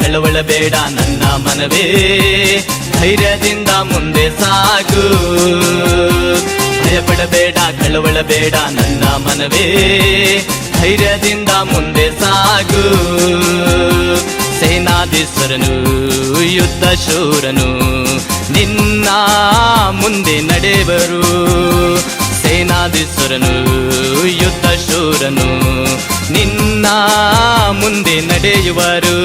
ಕಳವಳಬೇಡ ನನ್ನ ಮನವೇ, ಧೈರ್ಯದಿಂದ ಮುಂದೆ ಸಾಗು. ಭಯಪಡಬೇಡ ಕಳವಳಬೇಡ ನನ್ನ ಮನವೇ, ಧೈರ್ಯದಿಂದ ಮುಂದೆ ಸಾಗು. ಸೇನಾಧೀಶ್ವರನು ಯುದ್ಧ ಶೂರನು ನಿನ್ನ ಮುಂದೆ ನಡೆವರು. ಸೇನಾಧೀಶ್ವರನು ಯುದ್ಧ ಶೂರನು ನಿನ್ನ ಮುಂದೆ ನಡೆಯುವರು.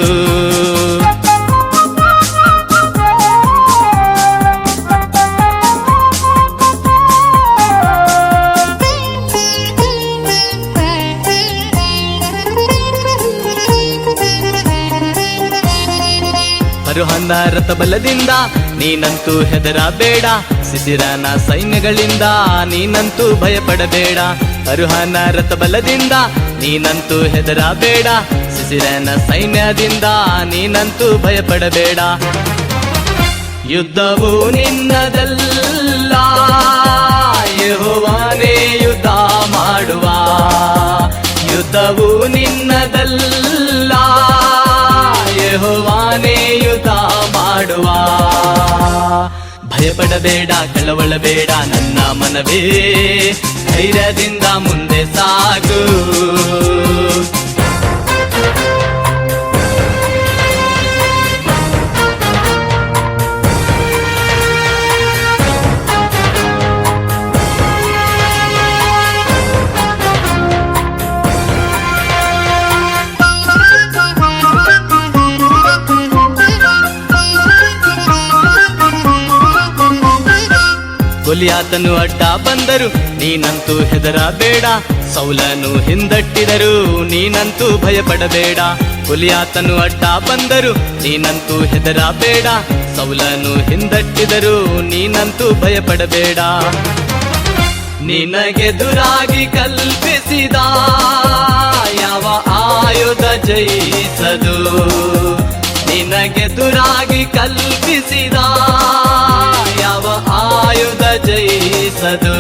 ಫರೋಹನ ರಥ ಬಲದಿಂದ ನೀನಂತೂ ಹೆದರಬೇಡ, ಸಿಸಿರನ ಸೈನ್ಯಗಳಿಂದ ನೀನಂತೂ ಭಯಪಡಬೇಡ. ಫರೋಹನ ರಥ ಬಲದಿಂದ ನೀನಂತೂ ಹೆದರಬೇಡ, ಸಿಸಿರನ ಸೈನ್ಯದಿಂದ ನೀನಂತೂ ಭಯಪಡಬೇಡ. ಯುದ್ಧವು ನಿನ್ನದಲ್ಲ, ಯೆಹೋವನೇ ಯುದ್ಧ ಮಾಡುವ. ಯುದ್ಧವು ನಿನ್ನದಲ್ಲ, ಯೆಹೋವನೇ ಯುದ್ಧ ಮಾಡುವ. ಭಯಪಡಬೇಡ ಕಳವಳಬೇಡ ನನ್ನ ಮನವೇ, ಧೈರ್ಯದಿಂದ ಮುಂದೆ ಸಾಗು. ಗೊಲಿಯಾತನು ಅಡ್ಡ ಬಂದರು ನೀನಂತೂ ಹೆದರಬೇಡ, ಸೌಲನು ಹಿಂದಟ್ಟಿದರು ನೀನಂತೂ ಭಯಪಡಬೇಡ. ಗೊಲಿಯಾತನು ಅಡ್ಡ ಬಂದರು ನೀನಂತೂ ಹೆದರಬೇಡ, ಸೌಲನು ಹಿಂದಟ್ಟಿದರು ನೀನಂತೂ ಭಯಪಡಬೇಡ. ನಿನಗೆದುರಾಗಿ ಕಲ್ಪಿಸಿದ ಯಾವ ಆಯುಧ ಜಯಿಸದು. ನಿನಗೆದುರಾಗಿ ಕಲ್ಪಿಸಿದ ಯಾವ ಆಯುಧ ಜಯಿಸದು.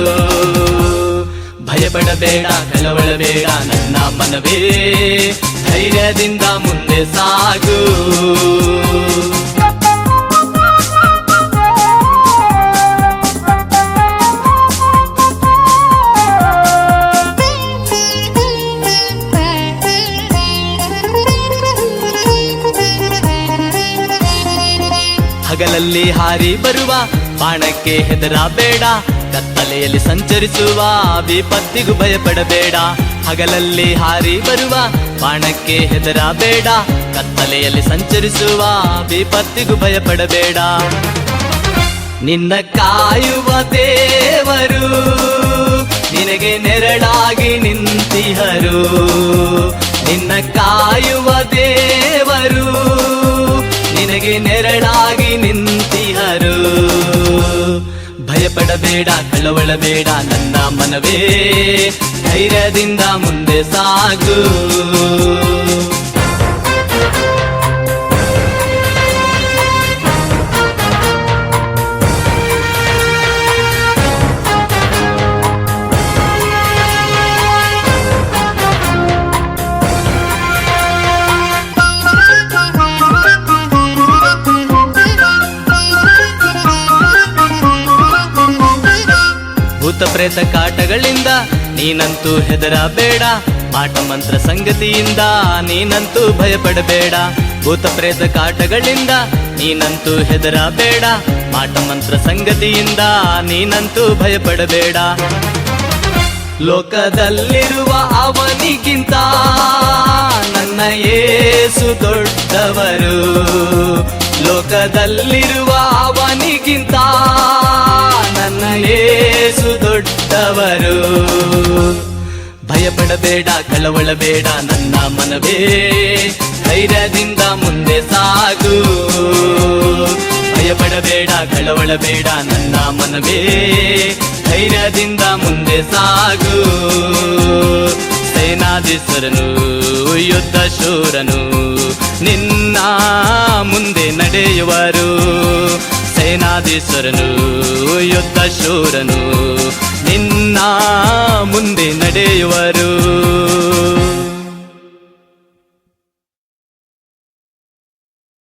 ಭಯಪಡಬೇಡ ಕಳವಳಬೇಡ ನನ್ನ ಮನವೇ, ಧೈರ್ಯದಿಂದ ಮುಂದೆ ಸಾಗು. ಹಗಲಲ್ಲಿ ಹಾರಿ ಬರುವ ಬಾಣಕ್ಕೆ ಹೆದರಬೇಡ, ಕತ್ತಲೆಯಲ್ಲಿ ಸಂಚರಿಸುವ ವಿಪತ್ತಿಗೂ ಭಯಪಡಬೇಡ. ಹಗಲಲ್ಲಿ ಹಾರಿ ಬರುವ ಬಾಣಕ್ಕೆ ಹೆದರಬೇಡ, ಕತ್ತಲೆಯಲ್ಲಿ ಸಂಚರಿಸುವ ವಿಪತ್ತಿಗೂ ಭಯಪಡಬೇಡ. ನಿನ್ನ ಕಾಯುವ ದೇವರು ನಿನಗೆ ನೆರಳಾಗಿ ನಿಂತಿಹರು. ನಿನ್ನ ಕಾಯುವ ದೇವರು ನಿನಗೆ ನೆರಳಾಗಿ ನಿಂತಿಹರು. ಭಯಪಡಬೇಡ ಕಳವಳಬೇಡ ನನ್ನ ಮನವೇ, ಧೈರ್ಯದಿಂದ ಮುಂದೆ ಸಾಗು. ಭೂತ ಪ್ರೇತ ಕಾಟಗಳಿಂದ ನೀನಂತೂ ಹೆದರಬೇಡ, ಮಾಟ ಮಂತ್ರ ಸಂಗತಿಯಿಂದ ನೀನಂತೂ ಭಯಪಡಬೇಡ. ಭೂತ ಪ್ರೇತ ಕಾಟಗಳಿಂದ ನೀನಂತೂ ಹೆದರಬೇಡ, ಮಾಟ ಮಂತ್ರ ಸಂಗತಿಯಿಂದ ನೀನಂತೂ ಭಯಪಡಬೇಡ. ಲೋಕದಲ್ಲಿರುವ ಅವನಿಗಿಂತ ನನ್ನ ಯೇಸು ದೊಡ್ಡವರು. ಲೋಕದಲ್ಲಿರುವ ಅವನಿಗಿಂತ ನನ್ನ ಯೇಸು ದೊಡ್ಡವರು. ಭಯಪಡಬೇಡ ಕಳವಳಬೇಡ ನನ್ನ ಮನವೇ, ಧೈರ್ಯದಿಂದ ಮುಂದೆ ಸಾಗು. ಭಯಪಡಬೇಡ ಕಳವಳಬೇಡ ನನ್ನ ಮನವೇ, ಧೈರ್ಯದಿಂದ ಮುಂದೆ ಸಾಗು. ಸೇನಾಧೀಶ್ವರನು ಯುದ್ಧ ಶೂರನು ನಿನ್ನ ಮುಂದೆ ನಡೆಯುವರು. ಸೇನಾಧೀಶ್ವರನು ಯುದ್ಧ ಶೂರನು ನಿನ್ನ ಮುಂದೆ ನಡೆಯುವರು.